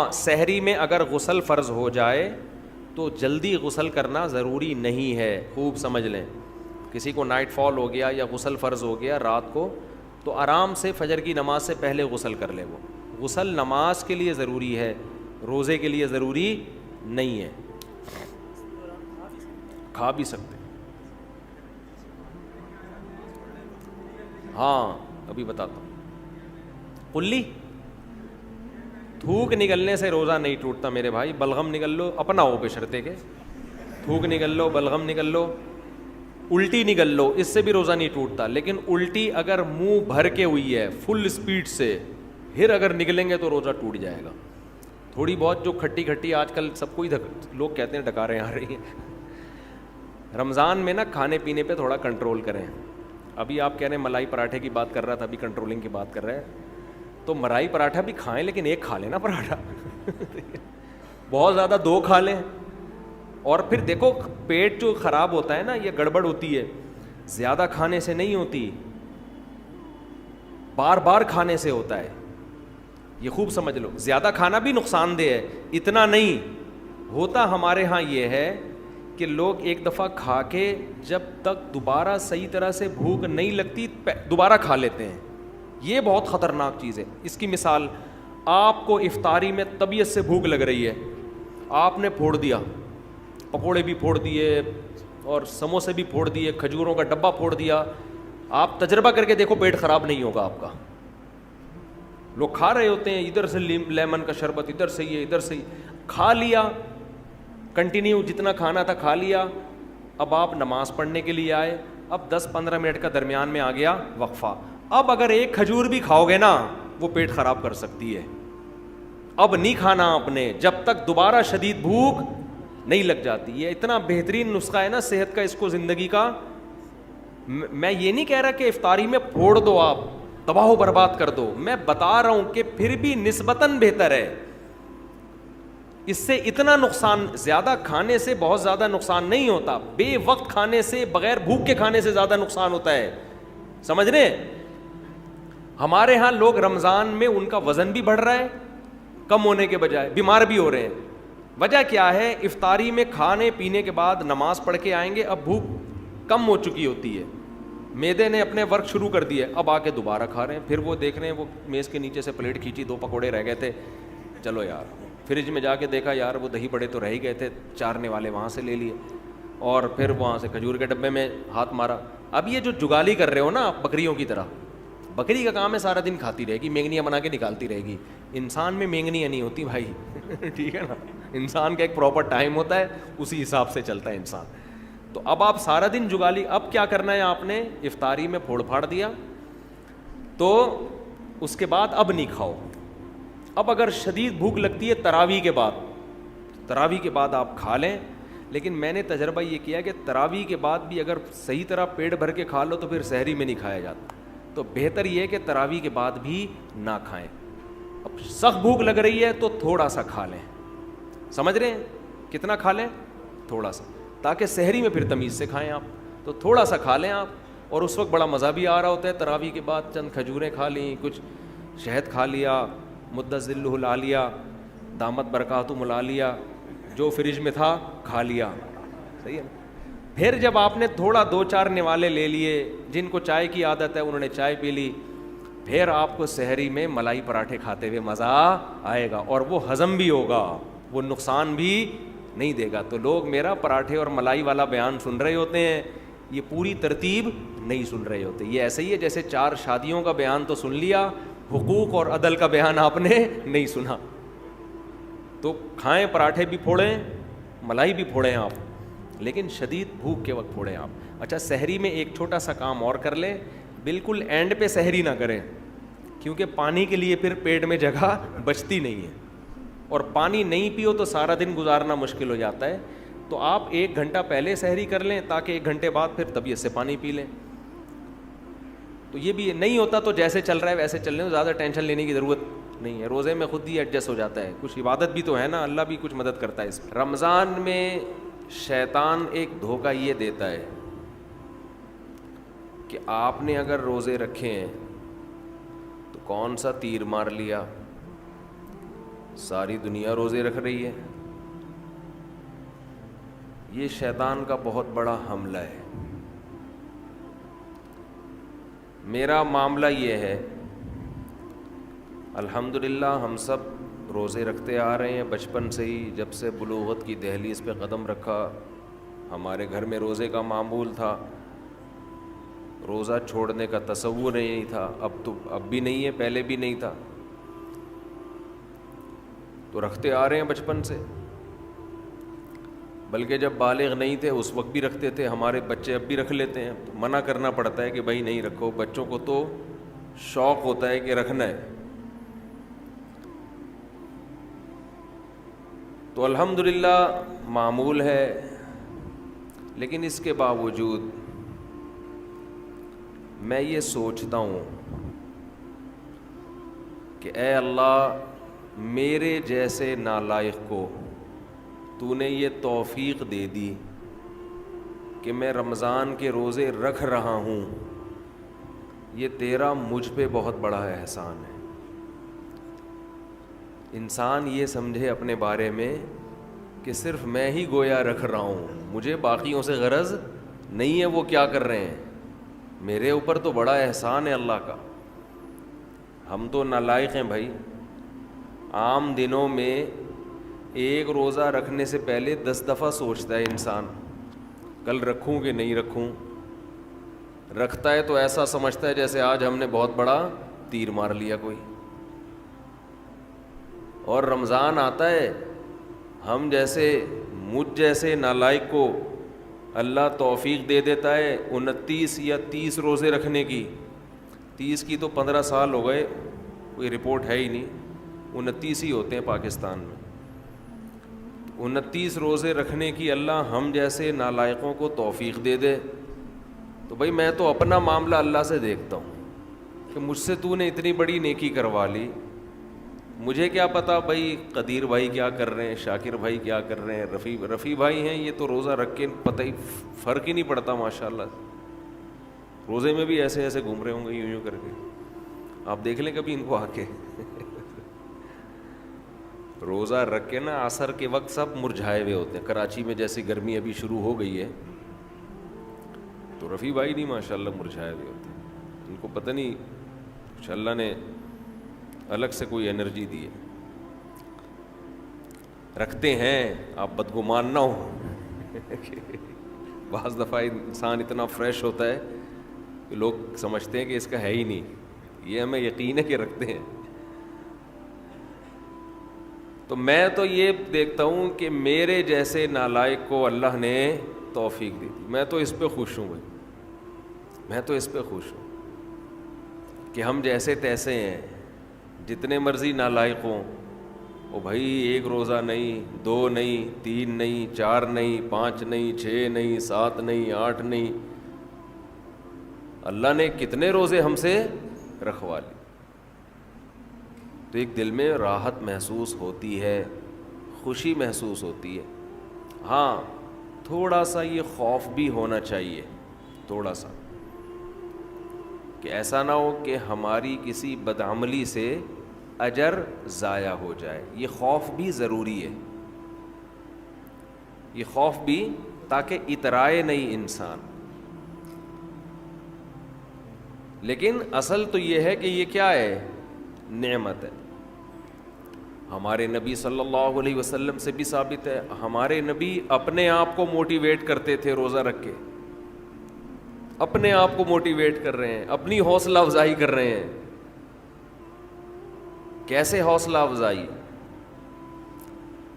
ہاں سحری میں اگر غسل فرض ہو جائے تو جلدی غسل کرنا ضروری نہیں ہے, خوب سمجھ لیں. کسی کو نائٹ فال ہو گیا یا غسل فرض ہو گیا رات کو, تو آرام سے فجر کی نماز سے پہلے غسل کر لے. وہ غسل نماز کے لیے ضروری ہے, روزے کے لیے ضروری نہیں ہے. کھا بھی سکتے, ہاں ابھی بتاتا ہوں. قلی تھوک نکلنے سے روزہ نہیں ٹوٹتا میرے بھائی. بلغم نکل لو اپنا ہو بشرطے کے, تھوک نکل لو, بلغم نکل لو, الٹی نکل لو, اس سے بھی روزہ نہیں ٹوٹتا. لیکن الٹی اگر منہ بھر کے ہوئی ہے فل اسپیڈ سے, پھر اگر نکلیں گے تو روزہ ٹوٹ جائے گا. تھوڑی بہت جو کھٹی کھٹی آج کل سب کو ہی لوگ کہتے ہیں ڈکاریں آ رہی ہیں. رمضان میں نا کھانے پینے پہ تھوڑا کنٹرول کریں. ابھی آپ کہہ رہے ہیں ملائی پراٹھے کی بات کر رہا تھا, ابھی کنٹرولنگ کی بات کر رہے ہیں, تو ملائی پراٹھا بھی کھائیں لیکن ایک کھا لیں نا پراٹھا. بہت زیادہ دو کھا لیں. اور پھر دیکھو پیٹ جو خراب ہوتا ہے نا, یہ گڑبڑ ہوتی ہے زیادہ کھانے سے نہیں ہوتی, بار بار کھانے سے ہوتا ہے. یہ خوب سمجھ لو, زیادہ کھانا بھی نقصان دہ ہے, اتنا نہیں ہوتا. ہمارے ہاں یہ ہے کہ لوگ ایک دفعہ کھا کے جب تک دوبارہ صحیح طرح سے بھوک نہیں لگتی دوبارہ کھا لیتے ہیں. یہ بہت خطرناک چیز ہے. اس کی مثال, آپ کو افطاری میں طبیعت سے بھوک لگ رہی ہے, آپ نے پھوڑ دیا, پکوڑے بھی پھوڑ دیے اور سموسے بھی پھوڑ دیے, کھجوروں کا ڈبہ پھوڑ دیا. آپ تجربہ کر کے دیکھو پیٹ خراب نہیں ہوگا آپ کا. لوگ کھا رہے ہوتے ہیں, ادھر سے لیمن کا شربت, ادھر سے یہ, ادھر سے کھا لیا, کنٹینیو جتنا کھانا تھا کھا لیا. اب آپ نماز پڑھنے کے لیے آئے, اب 10-15 منٹ کا درمیان میں آ گیا وقفہ. اب اگر ایک کھجور بھی کھاؤ گے نا وہ پیٹ خراب کر سکتی ہے. اب نہیں کھانا آپ نے جب تک دوبارہ شدید بھوک نہیں لگ جاتی. یہ اتنا بہترین نسخہ ہے نا صحت کا, اس کو زندگی کا. میں یہ نہیں کہہ رہا کہ افطاری میں پھوڑ دو, آپ تباہ و برباد کر دو. میں بتا رہا ہوں کہ پھر بھی نسبتاً بہتر ہے. اس سے اتنا نقصان, زیادہ کھانے سے بہت زیادہ نقصان نہیں ہوتا. بے وقت کھانے سے, بغیر بھوک کے کھانے سے زیادہ نقصان ہوتا ہے. سمجھ رہے ہیں؟ ہمارے ہاں لوگ رمضان میں ان کا وزن بھی بڑھ رہا ہے کم ہونے کے بجائے, بیمار بھی ہو رہے ہیں. وجہ کیا ہے؟ افطاری میں کھانے پینے کے بعد نماز پڑھ کے آئیں گے, اب بھوک کم ہو چکی ہوتی ہے, معدے نے اپنے ورک شروع کر دیے, اب آ کے دوبارہ کھا رہے ہیں. پھر وہ دیکھ رہے ہیں, وہ میز کے نیچے سے پلیٹ کھینچی, 2 پکوڑے رہ گئے تھے, چلو یار. فریج میں جا کے دیکھا, یار وہ دہی بڑے تو رہ ہی گئے تھے, چارنے والے وہاں سے لے لیے, اور پھر وہاں سے کھجور کے ڈبے میں ہاتھ مارا. اب یہ جو جگالی کر رہے ہو نا بکریوں کی طرح, بکری کا کام ہے سارا دن کھاتی رہے گی, مینگنیاں بنا کے نکالتی رہے گی. انسان میں مینگنیاں نہیں ہوتی بھائی. ٹھیک ہے نا, انسان کا ایک پراپر ٹائم ہوتا ہے, اسی حساب سے چلتا ہے انسان. تو اب آپ سارا دن جگالی, اب کیا کرنا ہے آپ نے؟ افطاری میں پھوڑ پھاڑ دیا تو اس کے بعد اب نہیں کھاؤ. اب اگر شدید بھوک لگتی ہے تراویح کے بعد, تراویح کے بعد آپ کھا لیں. لیکن میں نے تجربہ یہ کیا کہ تراویح کے بعد بھی اگر صحیح طرح پیٹ بھر کے کھا لو تو پھر سحری میں نہیں کھایا جاتا. تو بہتر یہ ہے کہ تراویح کے بعد بھی نہ کھائیں. اب سخت بھوک لگ رہی ہے تو تھوڑا سا کھا لیں. سمجھ رہے ہیں؟ کتنا کھا لیں؟ تھوڑا سا, تاکہ سحری میں پھر تمیز سے کھائیں آپ. تو تھوڑا سا کھا لیں آپ, اور اس وقت بڑا مزہ بھی آ رہا ہوتا ہے. تراویح کے بعد چند کھجوریں کھا لیں, کچھ شہد کھا لیا, مدت ذلہ لا لیا, دامت برکاتہ لا لیا, جو فریج میں تھا کھا لیا. صحیح ہے نا؟ پھر جب آپ نے تھوڑا 2-4 نوالے لے لیے, جن کو چائے کی عادت ہے انہوں نے چائے پی لی, پھر آپ کو سحری میں ملائی پراٹھے کھاتے ہوئے مزہ آئے گا, اور وہ ہضم بھی ہوگا, وہ نقصان بھی نہیں دے گا. تو لوگ میرا پراٹھے اور ملائی والا بیان سن رہے ہوتے ہیں, یہ پوری ترتیب نہیں سن رہے ہوتے. یہ ایسے ہی ہے جیسے 4 شادیوں کا بیان تو سن لیا, حقوق اور عدل کا بیان آپ نے نہیں سنا. تو کھائیں, پراٹھے بھی پھوڑیں, ملائی بھی پھوڑیں آپ, لیکن شدید بھوک کے وقت پھوڑیں آپ. اچھا, سحری میں ایک چھوٹا سا کام اور کر لیں, بالکل اینڈ پہ سحری نہ کریں, کیونکہ پانی کے لیے پھر پیٹ میں جگہ بچتی نہیں ہے, اور پانی نہیں پیو تو سارا دن گزارنا مشکل ہو جاتا ہے. تو آپ 1 گھنٹہ پہلے سحری کر لیں, تاکہ 1 گھنٹے بعد پھر طبیعت سے پانی پی لیں. تو یہ بھی نہیں ہوتا تو جیسے چل رہا ہے ویسے چل رہے ہیں, زیادہ ٹینشن لینے کی ضرورت نہیں ہے. روزے میں خود ہی ایڈجسٹ ہو جاتا ہے, کچھ عبادت بھی تو ہے نا, اللہ بھی کچھ مدد کرتا ہے اس میں. رمضان میں شیطان ایک دھوکہ یہ دیتا ہے کہ آپ نے اگر روزے رکھے ہیں تو کون سا تیر مار لیا, ساری دنیا روزے رکھ رہی ہے. یہ شیطان کا بہت بڑا حملہ ہے. میرا معاملہ یہ ہے، الحمدللہ ہم سب روزے رکھتے آ رہے ہیں بچپن سے ہی. جب سے بلوغت کی دہلیز پہ قدم رکھا ہمارے گھر میں روزے کا معمول تھا. روزہ چھوڑنے کا تصور نہیں تھا. اب بھی نہیں ہے، پہلے بھی نہیں تھا. تو رکھتے آ رہے ہیں بچپن سے، بلکہ جب بالغ نہیں تھے اس وقت بھی رکھتے تھے. ہمارے بچے اب بھی رکھ لیتے ہیں. تو منع کرنا پڑتا ہے کہ بھائی نہیں رکھو. بچوں کو تو شوق ہوتا ہے کہ رکھنا ہے. تو الحمدللہ معمول ہے. لیکن اس کے باوجود میں یہ سوچتا ہوں کہ اے اللہ، میرے جیسے نالائق کو تو نے یہ توفیق دے دی کہ میں رمضان کے روزے رکھ رہا ہوں. یہ تیرا مجھ پہ بہت بڑا احسان ہے. انسان یہ سمجھے اپنے بارے میں کہ صرف میں ہی گویا رکھ رہا ہوں، مجھے باقیوں سے غرض نہیں ہے وہ کیا کر رہے ہیں. میرے اوپر تو بڑا احسان ہے اللہ کا. ہم تو نالائق ہیں بھائی. عام دنوں میں ایک روزہ رکھنے سے پہلے 10 دفعہ سوچتا ہے انسان کل رکھوں کہ نہیں رکھوں. رکھتا ہے تو ایسا سمجھتا ہے جیسے آج ہم نے بہت بڑا تیر مار لیا کوئی. اور رمضان آتا ہے، ہم جیسے مجھ جیسے نالائق کو اللہ توفیق دے دیتا ہے 29 یا 30 روزے رکھنے کی. 30 کی تو 15 سال ہو گئے، کوئی رپورٹ ہے ہی نہیں. 29 ہی ہوتے ہیں پاکستان میں. 29 روزے رکھنے کی اللہ ہم جیسے نالائقوں کو توفیق دے دے. تو بھائی میں تو اپنا معاملہ اللہ سے دیکھتا ہوں کہ مجھ سے تو نے اتنی بڑی نیکی کروا لی. مجھے کیا پتا بھائی قدیر بھائی کیا کر رہے ہیں، شاکر بھائی کیا کر رہے ہیں، رفیع بھائی ہیں، یہ تو روزہ رکھ کے پتہ ہی فرق ہی نہیں پڑتا ماشاءاللہ. روزے میں بھی ایسے ایسے گھوم رہے ہوں گے یوں یوں کر کے. آپ دیکھ لیں کبھی ان کو آ کے. روزہ رکھ کے نا عصر کے وقت سب مرجھائے ہوئے ہوتے ہیں. کراچی میں جیسی گرمی ابھی شروع ہو گئی ہے تو رفیع بھائی نہیں ماشاءاللہ مرجھائے ہوئے ہوتے ہیں. ان کو پتہ نہیں کچھ اللہ نے الگ سے کوئی انرجی دی ہے. رکھتے ہیں، آپ بدگمان نہ ہو. بعض دفعہ انسان اتنا فریش ہوتا ہے کہ لوگ سمجھتے ہیں کہ اس کا ہے ہی نہیں. یہ ہمیں یقین ہے کہ رکھتے ہیں. تو میں تو یہ دیکھتا ہوں کہ میرے جیسے نالائق کو اللہ نے توفیق دی. میں تو اس پہ خوش ہوں بھائی. میں تو اس پہ خوش ہوں کہ ہم جیسے تیسے ہیں. جتنے مرضی نالائق ہوں، او بھائی ایک روزہ نہیں، 2 نہیں، 3 نہیں، 4 نہیں، 5 نہیں، 6 نہیں، 7 نہیں، 8 نہیں. اللہ نے کتنے روزے ہم سے رکھوا لی. تو ایک دل میں راحت محسوس ہوتی ہے، خوشی محسوس ہوتی ہے. ہاں تھوڑا سا یہ خوف بھی ہونا چاہیے، تھوڑا سا، کہ ایسا نہ ہو کہ ہماری کسی بدعملی سے اجر ضائع ہو جائے. یہ خوف بھی ضروری ہے. یہ خوف بھی تاکہ اترائے نہیں انسان. لیکن اصل تو یہ ہے کہ یہ کیا ہے؟ نعمت ہے. ہمارے نبی صلی اللہ علیہ وسلم سے بھی ثابت ہے. ہمارے نبی اپنے آپ کو موٹیویٹ کرتے تھے روزہ رکھ کے. اپنے آپ کو موٹیویٹ کر رہے ہیں، اپنی حوصلہ افزائی کر رہے ہیں. کیسے حوصلہ افزائی؟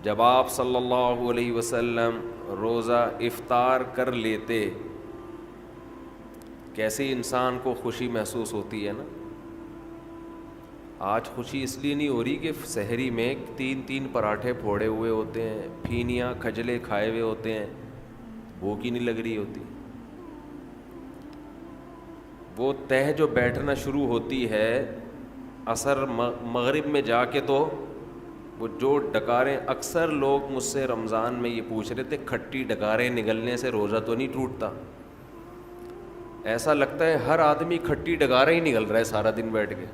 جب آپ صلی اللہ علیہ وسلم روزہ افطار کر لیتے، کیسے انسان کو خوشی محسوس ہوتی ہے نا. آج خوشی اس لیے نہیں ہو رہی کہ سحری میں 3 پراٹھے پھوڑے ہوئے ہوتے ہیں، پھینیاں کھجلے کھائے ہوئے ہوتے ہیں، بھوک ہی نہیں لگ رہی ہوتی. وہ تہ جو بیٹھنا شروع ہوتی ہے عصر مغرب میں جا کے، تو وہ جو ڈکاریں، اکثر لوگ مجھ سے رمضان میں یہ پوچھ رہے تھے کھٹی ڈکاریں نگلنے سے روزہ تو نہیں ٹوٹتا؟ ایسا لگتا ہے ہر آدمی کھٹی ڈکاریں ہی نگل رہا ہے سارا دن بیٹھ کے.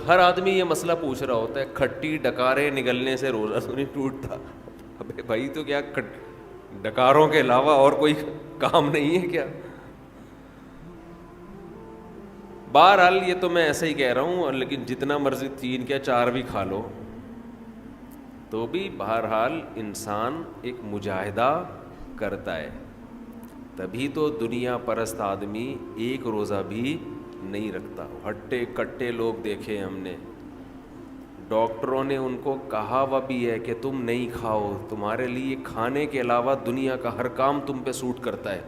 ہر آدمی یہ مسئلہ پوچھ رہا ہوتا ہے، کھٹی ڈکاریں نگلنے سے روزہ تو نہیں ٹوٹتا؟ ابے بھائی تو کیا ڈکاروں کے علاوہ اور کوئی کام نہیں ہے کیا؟ بہرحال یہ تو میں ایسے ہی کہہ رہا ہوں، لیکن جتنا مرضی 3 کیا 4 بھی کھا لو تو بھی بہرحال انسان ایک مجاہدہ کرتا ہے. تبھی تو دنیا پرست آدمی ایک روزہ بھی نہیں رکھتا. ہٹے کٹے لوگ دیکھے ہم نے، ڈاکٹروں نے ان کو کہا ہوا بھی ہے کہ تم نہیں کھاؤ، تمہارے لیے کھانے کے علاوہ دنیا کا ہر کام تم پہ سوٹ کرتا ہے،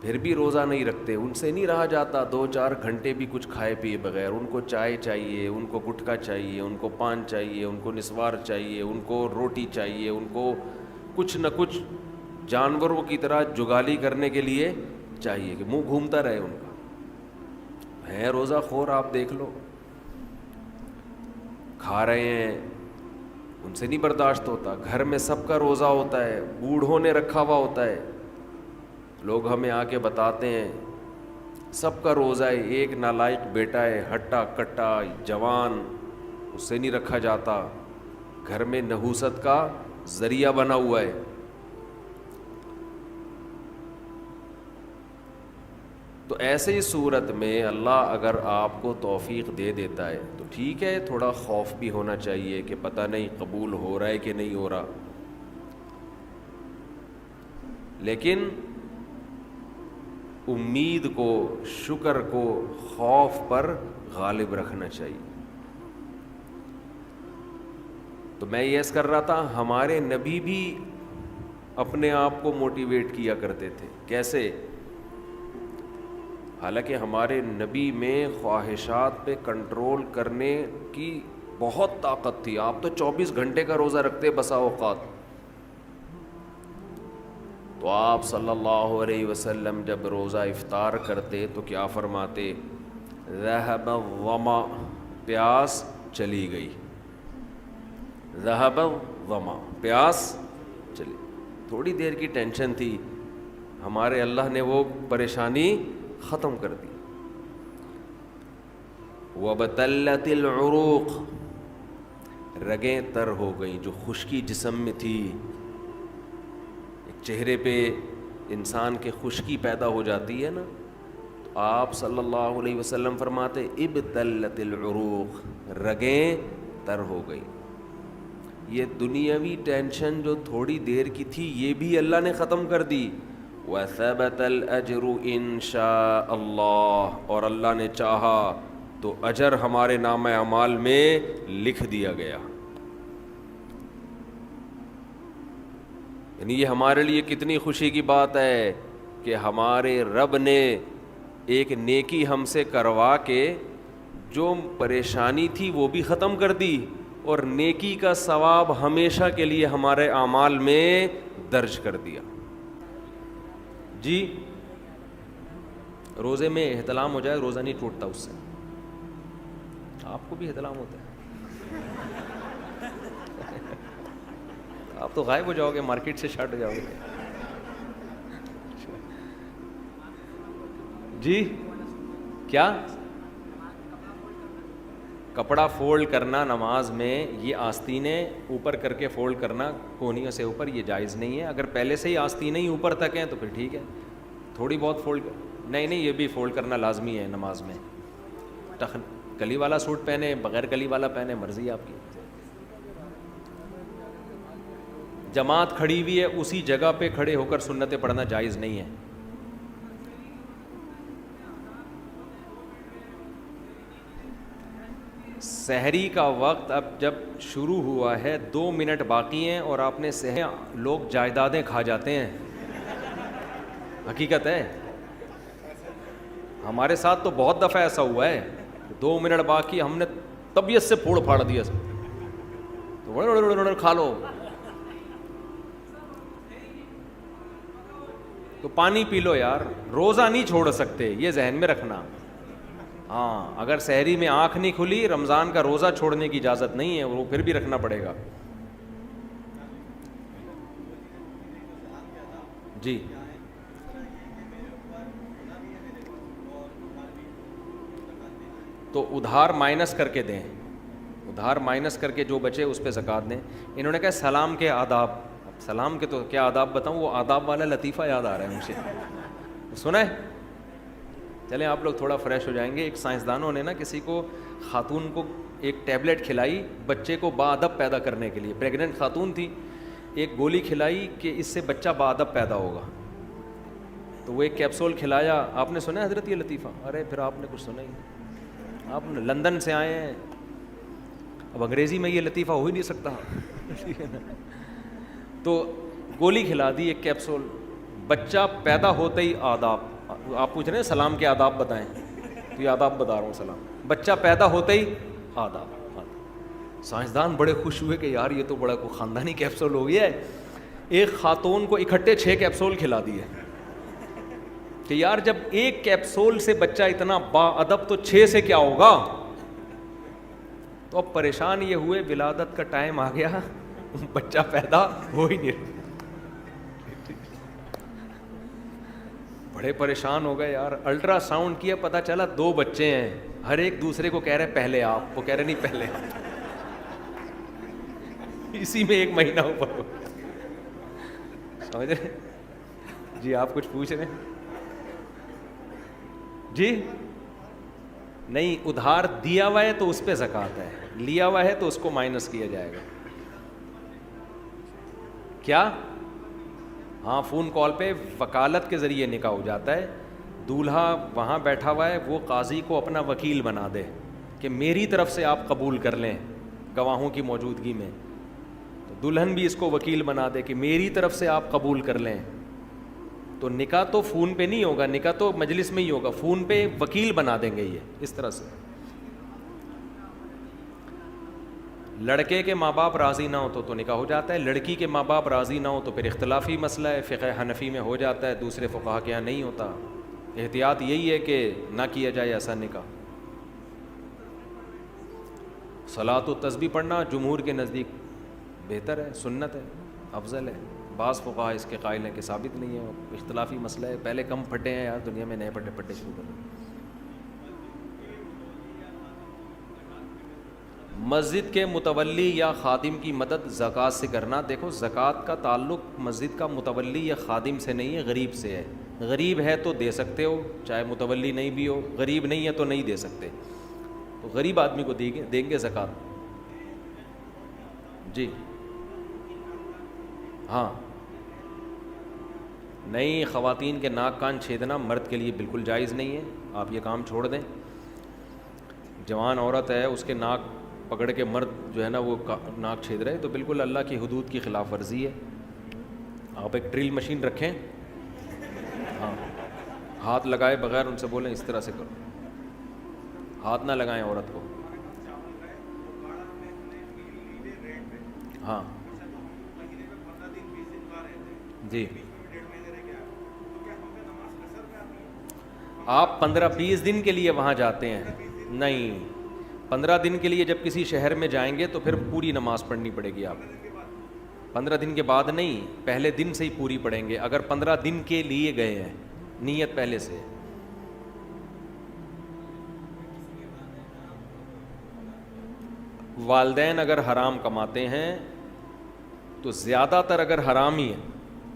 پھر بھی روزہ نہیں رکھتے. ان سے نہیں رہا جاتا 2-4 گھنٹے بھی کچھ کھائے پیے بغیر. ان کو چائے چاہیے، ان کو گٹکا چاہیے، ان کو پان چاہیے، ان کو نسوار چاہیے، ان کو روٹی چاہیے، ان کو کچھ نہ کچھ جانوروں کی طرح جگالی کرنے کے لیے چاہیے کہ منہ گھومتا رہے ان کا. ہے روزہ خور، آپ دیکھ لو، کھا رہے ہیں، ان سے نہیں برداشت ہوتا. گھر میں سب کا روزہ ہوتا ہے، بوڑھوں نے رکھا ہوا ہوتا ہے. لوگ ہمیں آ کے بتاتے ہیں سب کا روزہ ہے، ایک نالائق بیٹا ہے ہٹا کٹا جوان، اس سے نہیں رکھا جاتا، گھر میں نحوست کا ذریعہ بنا ہوا ہے. تو ایسے ہی صورت میں اللہ اگر آپ کو توفیق دے دیتا ہے تو ٹھیک ہے، تھوڑا خوف بھی ہونا چاہیے کہ پتہ نہیں قبول ہو رہا ہے کہ نہیں ہو رہا، لیکن امید کو، شکر کو خوف پر غالب رکھنا چاہیے. تو میں یہ عرض کر رہا تھا، ہمارے نبی بھی اپنے آپ کو موٹیویٹ کیا کرتے تھے. کیسے؟ حالانکہ ہمارے نبی میں خواہشات پہ کنٹرول کرنے کی بہت طاقت تھی. آپ تو 24 گھنٹے کا روزہ رکھتے بسا اوقات. تو آپ صلی اللہ علیہ وسلم جب روزہ افطار کرتے تو کیا فرماتے؟ ذہب الظما، پیاس چلی گئی. ذہب الظما، پیاس چلی. تھوڑی دیر کی ٹینشن تھی، ہمارے اللہ نے وہ پریشانی ختم کر دی. وَبَتَلَّتِ الْعُرُوقُ، رگیں تر ہو گئیں. جو خشکی جسم میں تھی، ایک چہرے پہ انسان کے خشکی پیدا ہو جاتی ہے نا، تو آپ صلی اللہ علیہ وسلم فرماتے ابتلت العروق، رگیں تر ہو گئیں. یہ دنیاوی ٹینشن جو تھوڑی دیر کی تھی یہ بھی اللہ نے ختم کر دی. وَثَبَتَ الْأَجْرُ إِن شَاءَ اللَّهُ، اور اللہ نے چاہا تو اجر ہمارے نامہ اعمال میں لکھ دیا گیا. یعنی یہ ہمارے لیے کتنی خوشی کی بات ہے کہ ہمارے رب نے ایک نیکی ہم سے کروا کے جو پریشانی تھی وہ بھی ختم کر دی، اور نیکی کا ثواب ہمیشہ کے لیے ہمارے اعمال میں درج کر دیا. جی روزے میں احتلام ہو جائے روزہ نہیں ٹوٹتا اس سے. آپ کو بھی احتلام ہوتا ہے؟ آپ تو غائب ہو جاؤ گے، مارکیٹ سے شٹ جاؤ گے. جی کیا؟ کپڑا فولڈ کرنا نماز میں، یہ آستینیں اوپر کر کے فولڈ کرنا کونیوں سے اوپر، یہ جائز نہیں ہے. اگر پہلے سے ہی آستینیں ہی اوپر تک ہیں تو پھر ٹھیک ہے، تھوڑی بہت فولڈ نہیں، یہ بھی فولڈ کرنا لازمی ہے نماز میں. کلی والا سوٹ پہنے، بغیر کلی والا پہنے، مرضی آپ کی. جماعت کھڑی ہوئی ہے، اسی جگہ پہ کھڑے ہو کر سنتیں پڑھنا جائز نہیں ہے. سحری کا وقت اب جب شروع ہوا ہے، 2 منٹ باقی ہیں اور آپ نے لوگ جائیدادیں کھا جاتے ہیں. حقیقت ہے، ہمارے ساتھ تو بہت دفعہ ایسا ہوا ہے. 2 منٹ باقی، ہم نے طبیعت سے پھوڑ پھاڑ دیا تو کھا لو. تو پانی پی لو یار، روزہ نہیں چھوڑ سکتے، یہ ذہن میں رکھنا. ہاں اگر سحری میں آنکھ نہیں کھلی، رمضان کا روزہ چھوڑنے کی اجازت نہیں ہے، وہ پھر بھی رکھنا پڑے گا. جی تو ادھار مائنس کر کے دیں, ادھار مائنس کر کے جو بچے اس پہ زکوٰۃ دیں. انہوں نے کہا سلام کے آداب, سلام کے تو کیا آداب بتاؤں, وہ آداب والا لطیفہ یاد آ رہا ہے مجھے, سنا ہے؟ چلیں آپ لوگ تھوڑا فریش ہو جائیں گے. ایک سائنسدانوں نے نا کسی کو, خاتون کو ایک ٹیبلٹ کھلائی بچے کو باادب پیدا کرنے کے لیے, پریگننٹ خاتون تھی, ایک گولی کھلائی کہ اس سے بچہ باادب پیدا ہوگا, تو وہ ایک کیپسول کھلایا. آپ نے سنا ہے حضرت یہ لطیفہ؟ ارے پھر آپ نے کچھ سنا ہی, آپ لندن سے آئے ہیں, اب انگریزی میں یہ لطیفہ ہو ہی نہیں سکتا. تو گولی کھلا دی ایک کیپسول, بچہ پیدا ہوتے ہی آداب, آپ پوچھ رہے ہیں سلام کے آداب بتائیں, تو یہ آداب بتا رہا ہوں. سلام, بچہ پیدا ہوتے ہی آداب. سائنسدان بڑے خوش ہوئے کہ یار یہ تو بڑا کوئی خاندانی کیپسول ہو گیا ہے. ایک خاتون کو اکٹھے 6 کیپسول کھلا دیے کہ یار جب ایک کیپسول سے بچہ اتنا با ادب تو 6 سے کیا ہوگا. تو اب پریشان یہ ہوئے, ولادت کا ٹائم آ گیا, بچہ پیدا ہو ہی نہیں رہا. بڑے پریشان ہو گئے یار, الٹرا ساؤنڈ کیا, پتہ چلا 2 بچے ہیں, ہر ایک دوسرے کو کہہ رہے پہلے آپ, وہ کہہ رہے نہیں پہلے آپ. اسی میں 1 مہینہ اوپر ہو, سمجھ رہے جی؟ آپ کچھ پوچھ رہے ہیں جی؟ نہیں, ادھار دیا ہوا ہے تو اس پہ زکوٰۃ ہے, لیا ہوا ہے تو اس کو مائنس کیا جائے گا. کیا؟ ہاں, فون کال پہ وکالت کے ذریعے نکاح ہو جاتا ہے. دولہا وہاں بیٹھا ہوا ہے, وہ قاضی کو اپنا وکیل بنا دے کہ میری طرف سے آپ قبول کر لیں گواہوں کی موجودگی میں. تو دلہن بھی اس کو وکیل بنا دے کہ میری طرف سے آپ قبول کر لیں. تو نکاح تو فون پہ نہیں ہوگا, نکاح تو مجلس میں ہی ہوگا, فون پہ وکیل بنا دیں گے یہ اس طرح سے. لڑکے کے ماں باپ راضی نہ ہو تو نکاح ہو جاتا ہے, لڑکی کے ماں باپ راضی نہ ہو تو پھر اختلافی مسئلہ ہے, فقہ حنفی میں ہو جاتا ہے, دوسرے فقہا کے یہاں نہیں ہوتا. احتیاط یہی ہے کہ نہ کیا جائے ایسا نکاح. صلاۃ و تسبیح پڑھنا جمہور کے نزدیک بہتر ہے, سنت ہے, افضل ہے. بعض فقہا اس کے قائل ہیں کہ ثابت نہیں ہے, اختلافی مسئلہ ہے. پہلے کم پھٹے ہیں یار دنیا میں, نئے پھٹے شروع کر دیں. مسجد کے متولی یا خادم کی مدد زکوٰۃ سے کرنا. دیکھو زکوٰۃ کا تعلق مسجد کا متولی یا خادم سے نہیں ہے, غریب سے ہے. غریب ہے تو دے سکتے ہو, چاہے متولی نہیں بھی ہو, غریب نہیں ہے تو نہیں دے سکتے. تو غریب آدمی کو دیں گے زکوٰۃ. جی ہاں, نہیں, خواتین کے ناک کان چھیدنا مرد کے لیے بالکل جائز نہیں ہے, آپ یہ کام چھوڑ دیں. جوان عورت ہے, اس کے ناک پکڑ کے مرد جو ہے نا وہ ناک چھید رہے, تو بالکل اللہ کی حدود کی خلاف ورزی ہے. آپ ایک ڈرل مشین رکھیں, ہاں, ہاتھ لگائے بغیر ان سے بولیں اس طرح سے کرو, ہاتھ نہ لگائیں عورت کو. ہاں جی, آپ 15-20 دن کے لیے وہاں جاتے ہیں, نہیں, 15 دن کے لیے جب کسی شہر میں جائیں گے تو پھر پوری نماز پڑھنی پڑے گی. آپ 15 دن کے بعد نہیں, پہلے دن سے ہی پوری پڑھیں گے. اگر 15 دن کے لیے گئے ہیں, نیت پہلے سے. والدین اگر حرام کماتے ہیں تو زیادہ تر اگر حرام ہی ہے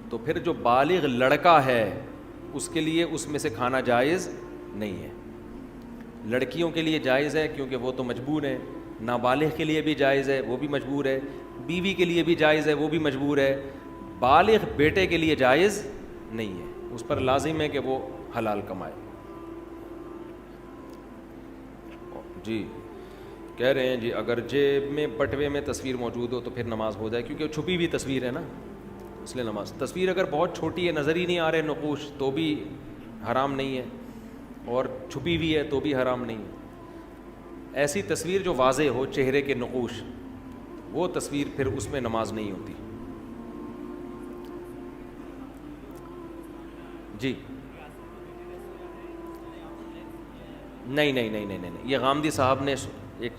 تو پھر جو بالغ لڑکا ہے اس کے لیے اس میں سے کھانا جائز نہیں ہے. لڑکیوں کے لیے جائز ہے کیونکہ وہ تو مجبور ہیں, نابالغ کے لیے بھی جائز ہے, وہ بھی مجبور ہے, بیوی کے لیے بھی جائز ہے, وہ بھی مجبور ہے. بالغ بیٹے کے لیے جائز نہیں ہے, اس پر لازم ہے کہ وہ حلال کمائے. جی کہہ رہے ہیں جی اگر جیب میں بٹوے میں تصویر موجود ہو تو پھر نماز ہو جائے, کیونکہ چھپی ہوئی تصویر ہے نا, اس لیے نماز. تصویر اگر بہت چھوٹی ہے, نظر ہی نہیں آ رہے نقوش, تو بھی حرام نہیں ہے, اور چھپی ہوئی ہے تو بھی حرام نہیں ہے. ایسی تصویر جو واضح ہو, چہرے کے نقوش, وہ تصویر پھر اس میں نماز نہیں ہوتی. جی نہیں نہیں نہیں نہیں نہیں, یہ غامدی صاحب نے ایک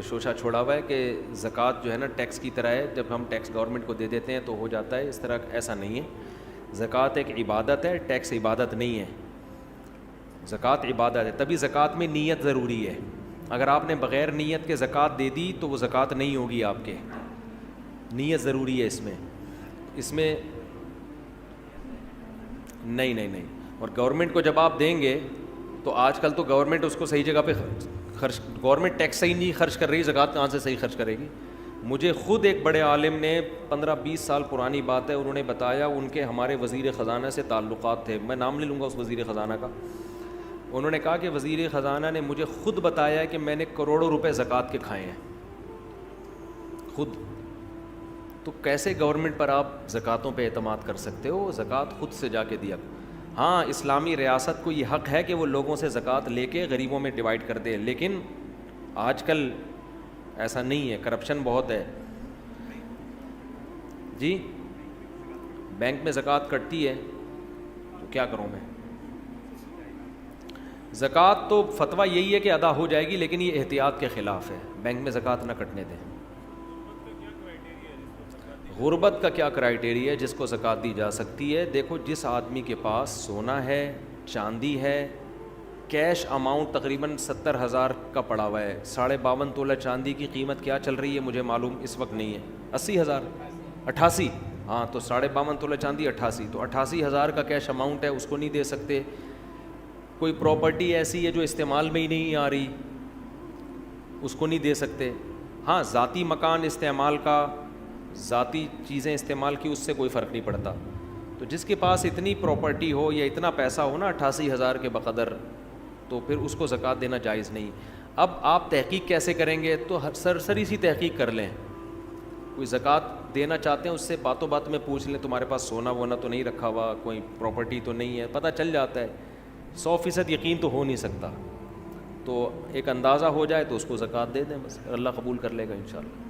شوشہ چھوڑا ہوا ہے کہ زکوٰۃ جو ہے نا ٹیکس کی طرح ہے, جب ہم ٹیکس گورنمنٹ کو دے دیتے ہیں تو ہو جاتا ہے, اس طرح ایسا نہیں ہے. زکوٰۃ ایک عبادت ہے, ٹیکس عبادت نہیں ہے. زکوٰۃ عبادت ہے, تبھی زکوٰۃ میں نیت ضروری ہے. اگر آپ نے بغیر نیت کے زکوٰۃ دے دی تو وہ زکوٰۃ نہیں ہوگی آپ کے. نیت ضروری ہے اس میں نہیں. اور گورنمنٹ کو جب آپ دیں گے تو آج کل تو گورنمنٹ اس کو صحیح جگہ پہ خرچ, گورنمنٹ ٹیکس صحیح نہیں خرچ کر رہی, زکوٰۃ کہاں سے صحیح خرچ کرے گی. مجھے خود ایک بڑے عالم نے 15-20 سال پرانی بات ہے, انہوں نے بتایا ان کے ہمارے وزیر خزانہ سے تعلقات تھے, میں نام لے لوں گا اس وزیر خزانہ کا. انہوں نے کہا کہ وزیر خزانہ نے مجھے خود بتایا کہ میں نے کروڑوں روپے زکوٰۃ کے کھائے ہیں خود. تو کیسے گورنمنٹ پر آپ زکوٰۃوں پہ اعتماد کر سکتے ہو؟ زکوٰۃ خود سے جا کے دیا. ہاں اسلامی ریاست کو یہ حق ہے کہ وہ لوگوں سے زکوٰۃ لے کے غریبوں میں ڈیوائڈ کر دے, لیکن آج کل ایسا نہیں ہے, کرپشن بہت ہے. جی بینک میں زکوٰۃ کٹتی ہے تو کیا کروں میں؟ زکوٰۃ تو فتویٰ یہی ہے کہ ادا ہو جائے گی, لیکن یہ احتیاط کے خلاف ہے, بینک میں زکوٰۃ نہ کٹنے دیں. غربت کا کیا کرائیٹیریا ہے جس کو زکوٰۃ دی جا سکتی ہے؟ دیکھو جس آدمی کے پاس سونا ہے, چاندی ہے, کیش اماؤنٹ تقریباً 70,000 کا پڑا ہوا ہے, 52.5 تولہ چاندی کی قیمت کیا چل رہی ہے مجھے معلوم اس وقت نہیں ہے, 80,000 88, ہاں تو 52.5 تولہ چاندی 88, تو 88,000 کا کیش اماؤنٹ ہے, اس کو نہیں دے سکتے. کوئی پراپرٹی ایسی ہے جو استعمال میں ہی نہیں آ رہی, اس کو نہیں دے سکتے. ہاں ذاتی مکان استعمال کا, ذاتی چیزیں استعمال کی, اس سے کوئی فرق نہیں پڑتا. تو جس کے پاس اتنی پراپرٹی ہو یا اتنا پیسہ ہو نا 88,000 کے بقدر, تو پھر اس کو زکوٰۃ دینا جائز نہیں. اب آپ تحقیق کیسے کریں گے؟ تو سرسری سی تحقیق کر لیں. کوئی زکوٰۃ دینا چاہتے ہیں اس سے باتوں بات میں پوچھ لیں تمہارے پاس سونا وونا تو نہیں رکھا ہوا, کوئی پراپرٹی تو نہیں ہے, پتہ چل جاتا ہے. 100% یقین تو ہو نہیں سکتا, تو ایک اندازہ ہو جائے تو اس کو زکوٰۃ دے دیں, بس اللہ قبول کر لے گا انشاءاللہ.